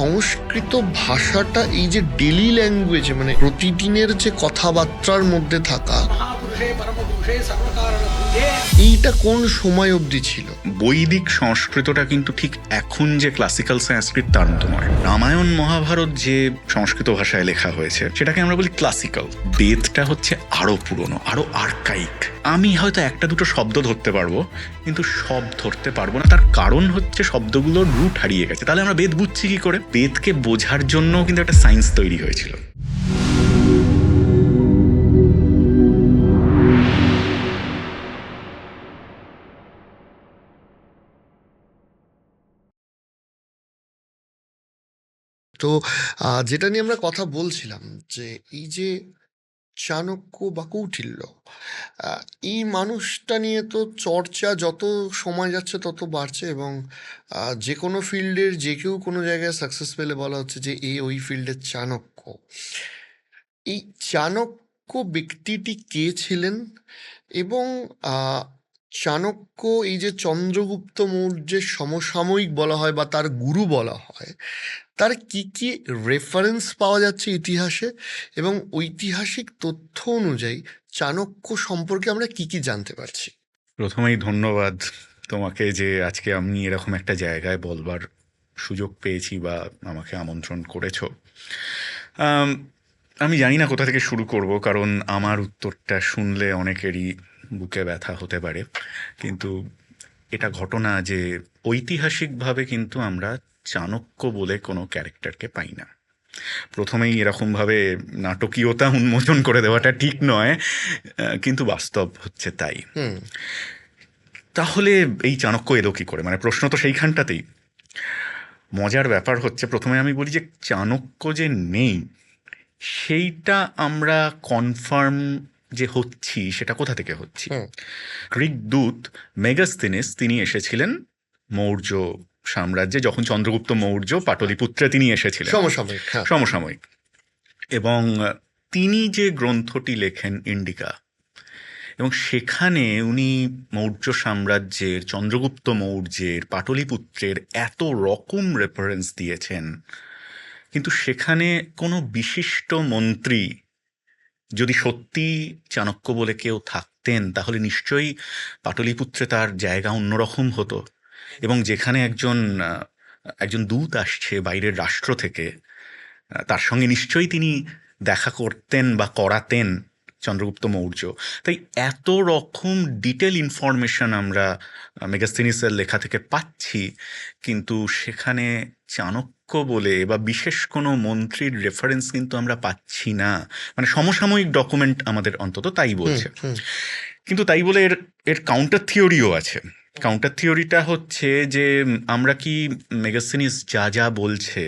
সংস্কৃত ভাষাটা এই যে ডেলি ল্যাঙ্গুয়েজে মানে প্রতিদিনের যে কথাবার্তার মধ্যে থাকা, এইটা কোন সময় অবধি ছিল? বৈদিক সংস্কৃতটা কিন্তু ঠিক এখন যে ক্লাসিক্যাল সংস্কৃত তার মতো নয়। রামায়ণ মহাভারত যে সংস্কৃত ভাষায় লেখা হয়েছে সেটাকে আমরা বলি ক্লাসিক্যাল। বেদটা হচ্ছে আরো পুরনো, আরো আর্কাইক। আমি হয়তো একটা দুটো শব্দ ধরতে পারবো, কিন্তু সব ধরতে পারবো না। তার কারণ হচ্ছে শব্দগুলোর রুট হারিয়ে গেছে। তাহলে আমরা বেদ বুঝছি কি করে? বেদকে বোঝার জন্য কিন্তু একটা সায়েন্স তৈরি হয়েছিল। তো যেটা নিয়ে আমরা কথা বলছিলাম যে এই যে চাণক্য বা কৌটিল্য, আহ, এই মানুষটা নিয়ে তো চর্চা যত সময় যাচ্ছে তত বাড়ছে, এবং যে কোনো ফিল্ডের যে কেউ কোনো জায়গায় সাকসেস পেলে বলা হচ্ছে যে এ ওই ফিল্ডের চাণক্য। এই চাণক্য ব্যক্তিটি কে ছিলেন, এবং চাণক্য এই যে চন্দ্রগুপ্ত মৌর্যের সমসাময়িক বলা হয় বা তার গুরু বলা হয়, তার কি কি রেফারেন্স পাওয়া যাচ্ছে ইতিহাসে, এবং ঐতিহাসিক তথ্য অনুযায়ী চাণক্য সম্পর্কে আমরা কি কি জানতে পারছি? প্রথমেই ধন্যবাদ তোমাকে যে আজকে আমি এরকম একটা জায়গায় বলবার সুযোগ পেয়েছি বা আমাকে আমন্ত্রণ করেছো। আমি জানি না কোথা থেকে শুরু করব, কারণ আমার উত্তরটা শুনলে অনেকেরই বুকে ব্যথা হতে পারে। কিন্তু এটা ঘটনা যে ঐতিহাসিকভাবে কিন্তু আমরা চাণক্য বলে কোনো ক্যারেক্টারকে পাই না। প্রথমেই এরকমভাবে নাটকীয়তা উন্মোচন করে দেওয়াটা ঠিক নয়, কিন্তু বাস্তব হচ্ছে তাই। তাহলে এই চাণক্য এলো কি করে? মানে প্রশ্ন তো সেইখানটাতেই। মজার ব্যাপার হচ্ছে, প্রথমে আমি বলি যে চাণক্য যে নেই সেইটা আমরা কনফার্ম যে হচ্ছি সেটা কোথা থেকে হচ্ছি। গ্রিক দূত মেগাস্থেনিস তিনি এসেছিলেন মৌর্য সাম্রাজ্যে, যখন চন্দ্রগুপ্ত মৌর্য পাটলিপুত্রে তিনি এসেছিলেন, সমসাময়িক। সমসাময়িক। এবং তিনি যে গ্রন্থটি লেখেন ইন্ডিকা, এবং সেখানে উনি মৌর্য সাম্রাজ্যের, চন্দ্রগুপ্ত মৌর্যের, পাটলিপুত্রের এত রকম রেফারেন্স দিয়েছেন, কিন্তু সেখানে কোনো বিশিষ্ট মন্ত্রী যদি সত্যি চাণক্য বলে কেউ থাকতেন তাহলে নিশ্চয়ই পাটলিপুত্রে তার জায়গা অন্যরকম হতো। এবং যেখানে একজন দূত আসছে বাইরের রাষ্ট্র থেকে, তার সঙ্গে নিশ্চয়ই তিনি দেখা করতেন বা করাতেন চন্দ্রগুপ্ত মৌর্য। তাই এত রকম ডিটেল ইনফরমেশন আমরা মেগাস্থেনিসের লেখা থেকে পাচ্ছি, কিন্তু সেখানে চাণক্য বলে বা বিশেষ কোনো মন্ত্রীর রেফারেন্স কিন্তু আমরা পাচ্ছি না। মানে সমসাময়িক ডকুমেন্ট আমাদের অন্তত তাই বলছে। কিন্তু তাই বলে এর কাউন্টার থিওরিও আছে। কাউন্টার থিওরিটা হচ্ছে যে আমরা কি মেগাস্থেনিস যা যা বলছে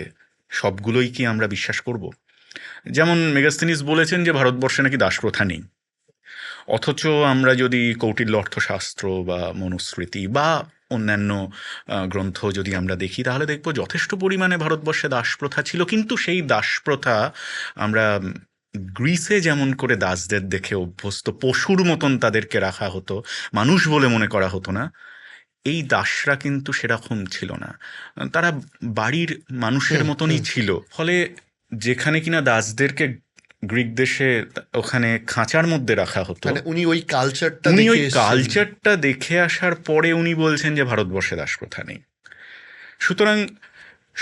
সবগুলোই কি আমরা বিশ্বাস করব? যেমন মেগাস্থেনিস বলেছেন যে ভারতবর্ষে নাকি দাসপ্রথা নেই, অথচ আমরা যদি কৌটিল্য অর্থশাস্ত্র বা মনুস্মৃতি বা অন্যান্য গ্রন্থ যদি আমরা দেখি তাহলে দেখব যথেষ্ট পরিমাণে ভারতবর্ষে দাসপ্রথা ছিল। কিন্তু সেই দাসপ্রথা আমরা গ্রিসে যেমন করে দাসদের দেখে অভ্যস্ত, পশুর মতন তাদেরকে রাখা হতো, মানুষ বলে মনে করা হতো না, এই দাসরা কিন্তু সেরকম ছিল না। তারা বাড়ির মানুষের মতনই ছিল। ফলে যেখানে কিনা দাসদেরকে গ্রিক দেশে ওখানে খাঁচার মধ্যে রাখা হতো, মানে উনি ওই কালচারটা দেখে আসার পরে উনি বলছেন যে ভারতবর্ষে দাসপ্রথা নেই। সুতরাং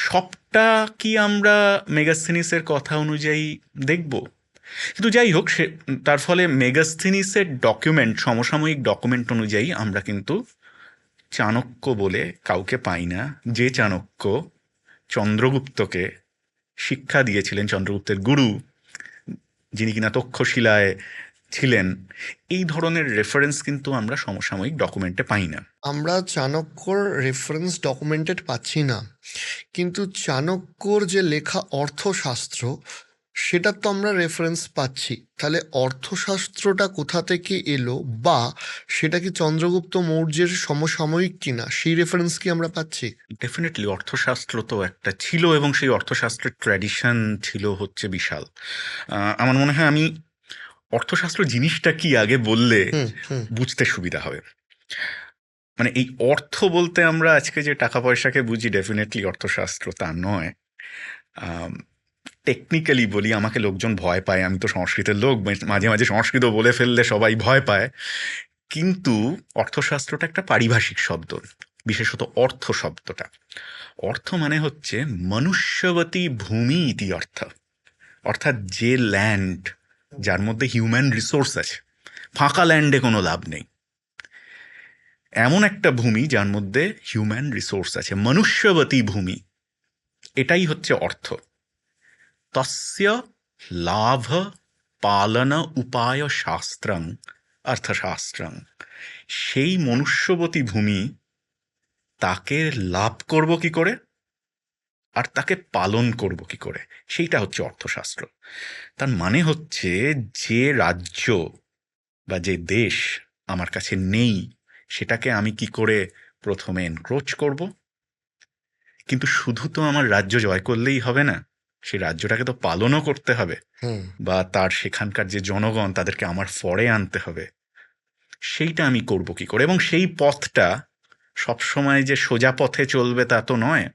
সবটা কি আমরা মেগাস্থেনিসের কথা অনুযায়ী দেখব? কিন্তু যাই হোক, তার ফলে মেগাস্থেনিসের ডকুমেন্ট, সমসাময়িক ডকুমেন্ট অনুযায়ী আমরা কিন্তু চাণক্য বলে কাউকে পাই না, যে চাণক্য চন্দ্রগুপ্তকে শিক্ষা দিয়েছিলেন, চন্দ্রগুপ্তের গুরু, যিনি কিনা তক্ষশিলায় ছিলেন। এই ধরনের রেফারেন্স কিন্তু আমরা সমসাময়িক ডকুমেন্টে পাই না। আমরা চাণক্যর রেফারেন্স ডকুমেন্টেড পাচ্ছি না, কিন্তু চাণক্যর যে লেখা অর্থশাস্ত্র সেটার তো আমরা রেফারেন্স পাচ্ছি। তাহলে অর্থশাস্ত্রটা কোথা থেকে এলো, বা সেটা কি চন্দ্রগুপ্ত মৌর্যের সমসাময়িক কিনা, সেই রেফারেন্স কি আমরা পাচ্ছি? ডেফিনেটলি অর্থশাস্ত্র তো একটা ছিল, এবং সেই অর্থশাস্ত্রের ট্র্যাডিশন ছিল হচ্ছে বিশাল। আমার মনে হয় আমি অর্থশাস্ত্র জিনিসটা কি আগে বললে বুঝতে সুবিধা হবে। মানে এই অর্থ বলতে আমরা আজকে যে টাকা পয়সাকে বুঝি, ডেফিনেটলি অর্থশাস্ত্র তা নয়। টেকনিক্যালি বলি, আমাকে লোকজন ভয় পায়, আমি তো সংস্কৃতের লোক, মাঝে মাঝে সংস্কৃত বলে ফেললে সবাই ভয় পায়। কিন্তু অর্থশাস্ত্রটা একটা পারিভাষিক শব্দ, বিশেষত অর্থ শব্দটা। অর্থ মানে হচ্ছে মনুষ্যবতী ভূমি ইতি অর্থ, অর্থাৎ যে ল্যান্ড যার মধ্যে হিউম্যান রিসোর্স আছে, ফাঁকা ল্যান্ডে কোনো লাভ নেই, এমন একটা ভূমি যার মধ্যে হিউম্যান রিসোর্স আছে, মনুষ্যবতী ভূমি, এটাই হচ্ছে অর্থ। তস্য লাভ পালন উপায় শাস্ত্রং অর্থশাস্ত্রং। সেই মনুষ্যবতী ভূমি, তাকে লাভ করব কি করে আর তাকে পালন করব কি করে, সেইটা হচ্ছে অর্থশাস্ত্র। তার মানে হচ্ছে যে রাজ্য বা যে দেশ আমার কাছে নেই, সেটাকে আমি কি করে প্রথমে এনক্রোচ করব। কিন্তু শুধু তো আমার রাজ্য জয় করলেই হবে না, সেই রাজ্যটাকে তো পালনও করতে হবে, হুম। বা তার সেখানকার যে জনগণ তাদেরকে আমার ফরে আনতে হবে। সেইটা আমি করব কি করে, এবং সেই পথটা সবসময় যে সোজা পথে চলবে তা তো নয়,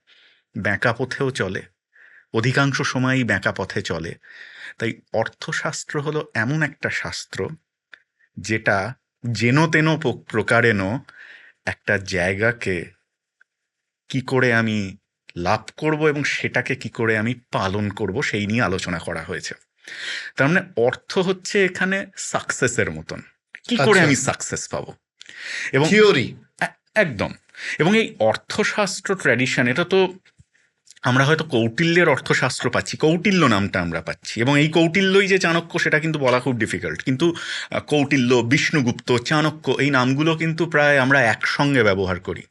বাঁকা পথেও চলে, অধিকাংশ সময়ই বাঁকা পথে চলে। তাই অর্থশাস্ত্র হলো এমন একটা শাস্ত্র যেটা যেন তেন প্রকারেণ একটা জায়গাকে কি করে আমি লাভ করব এবং সেটাকে কি করে আমি পালন করব সেই নিয়ে আলোচনা করা হয়েছে। তার মানে অর্থ হচ্ছে এখানে সাকসেসের মতন, কি করে আচ্ছা, আমি সাকসেস পাবো। এবং থিওরি। একদম। এবং এই অর্থশাস্ত্র ট্র্যাডিশন, এটা তো আমরা হয়তো কৌটিল্যের অর্থশাস্ত্র পাচ্ছি, কৌটিল্য নামটা আমরা পাচ্ছি, এবং এই কৌটিল্যই যে চাণক্য সেটা কিন্তু বলা খুব ডিফিকাল্ট। কিন্তু কৌটিল্য, বিষ্ণুগুপ্ত, চাণক্য, এই নামগুলো কিন্তু প্রায় আমরা একসঙ্গে ব্যবহার করি।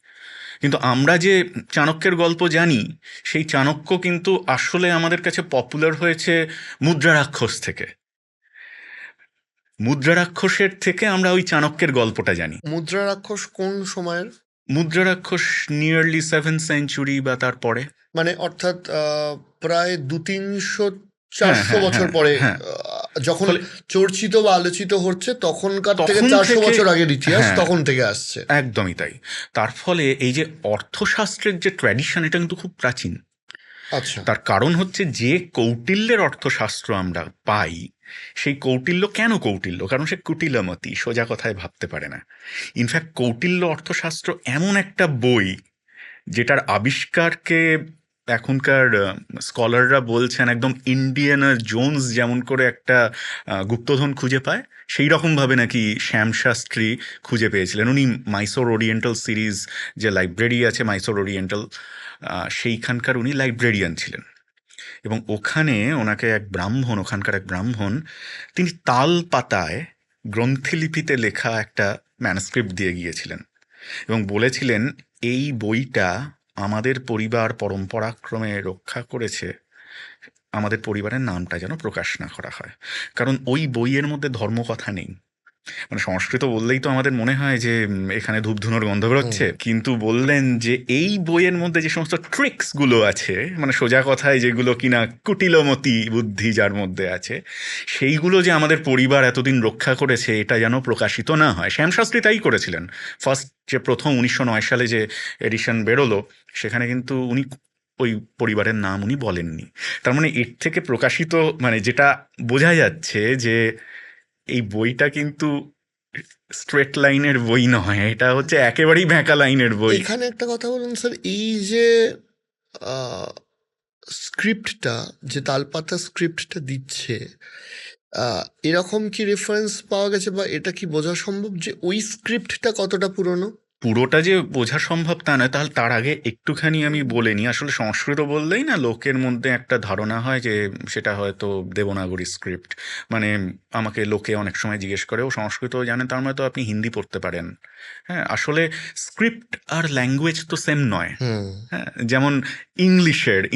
কিন্তু আমরা যে চাণক্যের গল্প জানি, সেই চাণক্য কিন্তু আসলে আমাদের কাছে পপুলার হয়েছে মুদ্রারাক্ষস থেকে। মুদ্রারাক্ষসের থেকে আমরা ওই চাণক্যের গল্পটা জানি। মুদ্রা রাক্ষস কোন সময়ের? মুদ্রারাক্ষস নিয়ারলি 7th সেঞ্চুরি বা তারপরে। মানে অর্থাৎ প্রায় 200-300 হ্যাঁ 400 হ্যাঁ বছর হ্যাঁ পরে, হ্যাঁ। যখন ফলে চর্চিত বা আলোচিত হচ্ছে তখনকার থেকে তখন 400 থেকে, বছর আগের ইতিহাস হ্যাঁ তখন থেকে আসছে। একদমই তাই। তার ফলে এই যে অর্থশাস্ত্রের যে ট্র্যাডিশন, এটা কিন্তু খুব প্রাচীন। আচ্ছা। তার কারণ হচ্ছে যে কৌটিল্যের অর্থশাস্ত্র আমরা পাই, সেই কৌটিল্য কেন কৌটিল্য, কারণ সে কুটিলমতি, সোজা কথায় ভাবতে পারে না। ইনফ্যাক্ট কৌটিল্য অর্থশাস্ত্র এমন একটা বই যেটার আবিষ্কারকে এখনকার স্কলাররা বলছেন একদম ইন্ডিয়ানা জোন্স যেমন করে একটা গুপ্তধন খুঁজে পায়, সেই রকমভাবে নাকি শ্যামশাস্ত্রী খুঁজে পেয়েছিলেন। উনি মাইসোর ওরিয়েন্টাল সিরিজ যে লাইব্রেরি আছে, মাইসোর ওরিয়েন্টাল, সেইখানকার উনি লাইব্রেরিয়ান ছিলেন। এবং ওখানে ওনাকে এক ব্রাহ্মণ, ওখানকার এক ব্রাহ্মণ, তিনি তাল পাতায় গ্রন্থিলিপিতে লেখা একটা ম্যানুস্ক্রিপ্ট দিয়ে গিয়েছিলেন এবং বলেছিলেন এই বইটা আমাদের পরিবার পরম্পরাক্রমে রক্ষা করেছে, আমাদের পরিবারের নামটা যেন প্রকাশ না করা হয়, কারণ ওই বইয়ের মধ্যে ধর্মকথা নেই। মানে সংস্কৃত বললেই তো আমাদের মনে হয় যে এখানে ধূপধুনোর গন্ধ হুম। বেরোচ্ছে, কিন্তু বললেন যে এই বইয়ের মধ্যে যে সমস্ত ট্রিক্স গুলো আছে, মানে সোজা কথায় যেগুলো কিনা কুটিলমতি বুদ্ধি যার মধ্যে আছে, সেইগুলো যে আমাদের পরিবার এতদিন রক্ষা করেছে এটা যেন প্রকাশিত না হয়। শ্যামশাস্ত্রী তাই করেছিলেন। ফার্স্ট যে প্রথম 1909 সালে যে এডিশন বেরোলো, সেখানে কিন্তু উনি ওই পরিবারের নাম উনি বলেননি। তার মানে এর থেকে প্রকাশিত, মানে যেটা বোঝা যাচ্ছে যে এই বইটা কিন্তু স্ট্রেট লাইনের বই নয়, এটা হচ্ছে একেবারেই ভ্যাঁকা লাইনের বই। এখানে একটা কথা বলুন স্যার, এই যে স্ক্রিপ্টটা, যে তালপাতা স্ক্রিপ্টটা দিচ্ছে, এরকম কি রেফারেন্স পাওয়া গেছে বা এটা কি বোঝা সম্ভব যে ওই স্ক্রিপ্টটা কতটা পুরনো? পুরোটা যে বোঝা সম্ভব তা নয়, তাহলে তার আগে একটুখানি আমি বলে নিই। আসলে সংস্কৃত বললেই না লোকের মধ্যে একটা ধারণা হয় যে সেটা হয়তো দেবনাগরী স্ক্রিপ্ট। মানে আমাকে লোকে অনেক সময় জিজ্ঞেস করে, ও সংস্কৃত জানেন, তার মানে তো আপনি হিন্দি পড়তে পারেন। হ্যাঁ, আসলে স্ক্রিপ্ট আর ল্যাঙ্গুয়েজ তো সেম নয়। হুম। হ্যাঁ, যেমন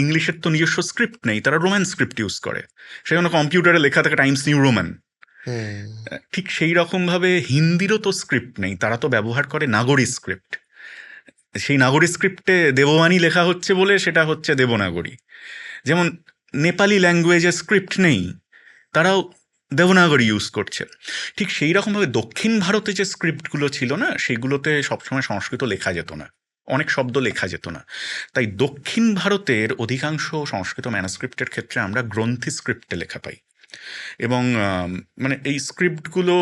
ইংলিশের তো নিজস্ব স্ক্রিপ্ট নেই, তারা রোমান স্ক্রিপ্ট ইউজ করে, সেখানে কম্পিউটারে লেখা থাকে টাইমস নিউ রোমান। হুম। ঠিক সেই রকমভাবে হিন্দিরও তো স্ক্রিপ্ট নেই, তারা তো ব্যবহার করে নাগরী স্ক্রিপ্ট। সেই নাগরী স্ক্রিপ্টে দেববাণী লেখা হচ্ছে বলে সেটা হচ্ছে দেবনাগরী। যেমন নেপালি ল্যাঙ্গুয়েজের স্ক্রিপ্ট নেই, তারাও দেবনাগরী ইউজ করছে। ঠিক সেই রকমভাবে দক্ষিণ ভারতে যে স্ক্রিপ্টগুলো ছিল না, সেগুলোতে সবসময় সংস্কৃত লেখা যেত না। অনেক শব্দ লেখা যেত না। তাই দক্ষিণ ভারতের অধিকাংশ সংস্কৃত ম্যানুস্ক্রিপ্টের ক্ষেত্রে আমরা গ্রন্থি স্ক্রিপ্টে লেখা পাই। এবং মানে এই স্ক্রিপ্টগুলো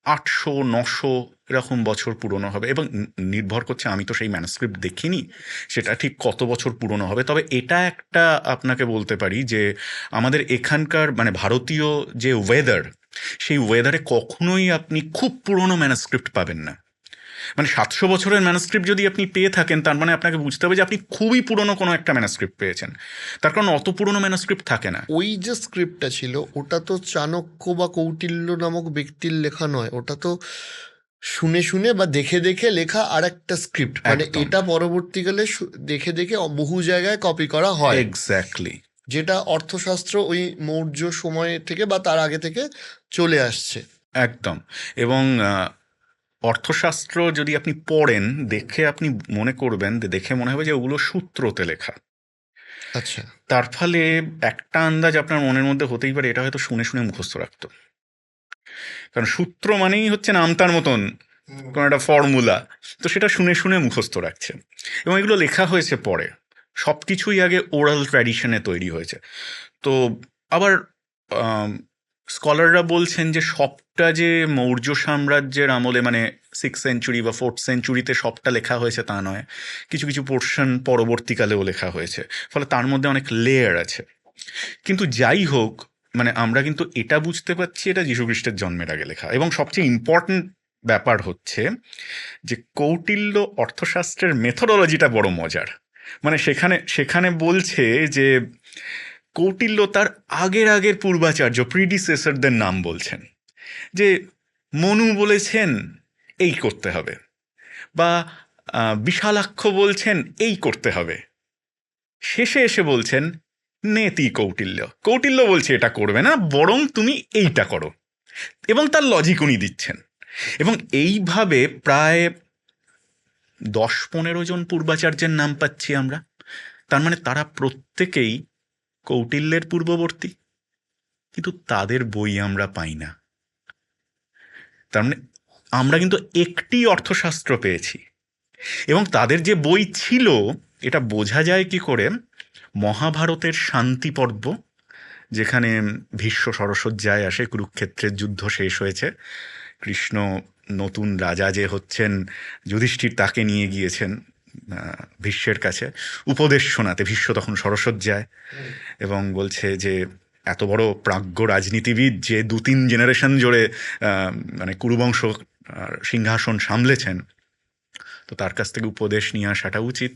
800-900 এরকম বছর পুরনো হবে, এবং নির্ভর করছে, আমি তো সেই ম্যানুস্ক্রিপ্ট দেখিনি, সেটা ঠিক কত বছর পুরনো হবে। তবে এটা একটা আপনাকে বলতে পারি যে আমাদের এখানকার মানে ভারতীয় যে ওয়েদার, সেই ওয়েদারে কখনোই আপনি খুব পুরনো ম্যানুস্ক্রিপ্ট পাবেন না। মানে 700 বছরের ম্যানুস্ক্রিপ্ট যদি আপনি পেয়ে থাকেন, তার মানে আপনাকে বুঝতে হবে যে আপনি খুবই পুরনো কোনো একটা ম্যানুস্ক্রিপ্ট পেয়েছেন। তার কারণ অত পুরনো ম্যানুস্ক্রিপ্ট থাকে না। ওই যে স্ক্রিপ্টটা ছিল ওটা তো চাণক্য বা কৌটিল্য নামক ব্যক্তির লেখা নয়, ওটা তো শুনে শুনে বা দেখে দেখে লেখা আর একটা স্ক্রিপ্ট, মানে একদম এটা পরবর্তীকালে দেখে দেখে বহু জায়গায় কপি করা হয়, এক্স্যাক্টলি। যেটা অর্থশাস্ত্র ওই মৌর্য সময় থেকে বা তার আগে থেকে চলে আসছে। একদম। এবং অর্থশাস্ত্র যদি আপনি পড়েন, দেখে আপনি মনে করবেন, দেখে মনে হবে যে ওগুলো সূত্রতে লেখা। আচ্ছা। তার ফলে একটা আন্দাজ আপনার মনের মধ্যে হতেই পারে, এটা হয়তো শুনে শুনে মুখস্থ রাখতো। কারণ সূত্র মানেই হচ্ছে নামতার মতন কোনো একটা ফর্মুলা, তো সেটা শুনে শুনে মুখস্থ রাখছে। এবং এগুলো লেখা হয়েছে পরে, সব কিছুই আগে ওরাল ট্র্যাডিশনে তৈরি হয়েছে। তো আবার স্কলাররা বলছেন যে সবটা যে মৌর্য সাম্রাজ্যের আমলে, মানে 6th সেঞ্চুরি বা 4th সেঞ্চুরিতে সবটা লেখা হয়েছে তা নয়, কিছু কিছু পোর্শন পরবর্তীকালেও লেখা হয়েছে, ফলে তার মধ্যে অনেক লেয়ার আছে। কিন্তু যাই হোক, মানে আমরা কিন্তু এটা বুঝতে পারছি এটা যীশুখ্রিস্টের জন্মের আগে লেখা। এবং সবচেয়ে ইম্পর্ট্যান্ট ব্যাপার হচ্ছে যে কৌটিল্য অর্থশাস্ত্রের মেথোডলজিটা বড় মজার। মানে সেখানে সেখানে বলছে যে কৌটিল্য তার আগের আগের পূর্বাচার্য প্রিডিসেসরদের নাম বলছেন, যে মনু বলেছেন এই করতে হবে, বা বিশালাক্ষ বলছেন এই করতে হবে। শেষে এসে বলছেন নেতি কৌটিল্য, কৌটিল্য বলছে এটা করবে না, বরং তুমি এইটা করো, এবং তার লজিক উনি দিচ্ছেন। এবং এইভাবে প্রায় 10-15 জন পূর্বাচার্যের নাম পাচ্ছি আমরা। তার মানে তারা প্রত্যেকেই কৌটিল্যের পূর্ববর্তী, কিন্তু তাদের বই আমরা পাই না। তার মানে আমরা কিন্তু একটি অর্থশাস্ত্র পেয়েছি, এবং তাদের যে বই ছিল এটা বোঝা যায় কি করে? মহাভারতের শান্তি পর্ব, যেখানে ভীষ্ম সরসজ্জায় আসে, কুরুক্ষেত্রের যুদ্ধ শেষ হয়েছে, কৃষ্ণ নতুন রাজা যে হচ্ছেন যুধিষ্ঠির, তাকে নিয়ে গিয়েছেন ভীষ্মের কাছে উপদেশ শোনাতে। ভীষ্ম তখন সরসজ্জায়, এবং বলছে যে এত বড় প্রাজ্ঞ রাজনীতিবিদ যে 2-3 জেনারেশন জুড়ে মানে কুরুবংশ সিংহাসন সামলেছেন, তো তার কাছ থেকে উপদেশ নিয়ে আসাটা উচিত।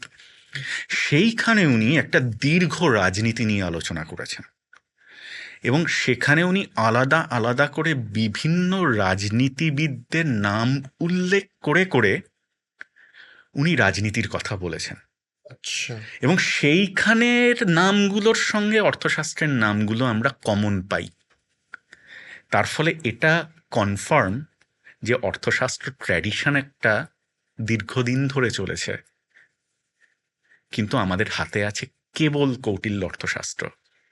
সেইখানে উনি একটা দীর্ঘ রাজনীতি নিয়ে আলোচনা করেছেন, এবং সেখানে উনি আলাদা আলাদা করে বিভিন্ন রাজনীতিবিদদের নাম উল্লেখ করে করে উনি রাজনীতির কথা বলেছেন। আচ্ছা। এবং সেইখানের নামগুলোর সঙ্গে অর্থশাস্ত্রের নামগুলো আমরা কমন পাই। তার ফলে এটা কনফার্ম যে অর্থশাস্ত্র ট্র্যাডিশন একটা দীর্ঘদিন ধরে চলেছে, কিন্তু আমাদের হাতে আছে কেবল কৌটিল্য অর্থশাস্ত্র।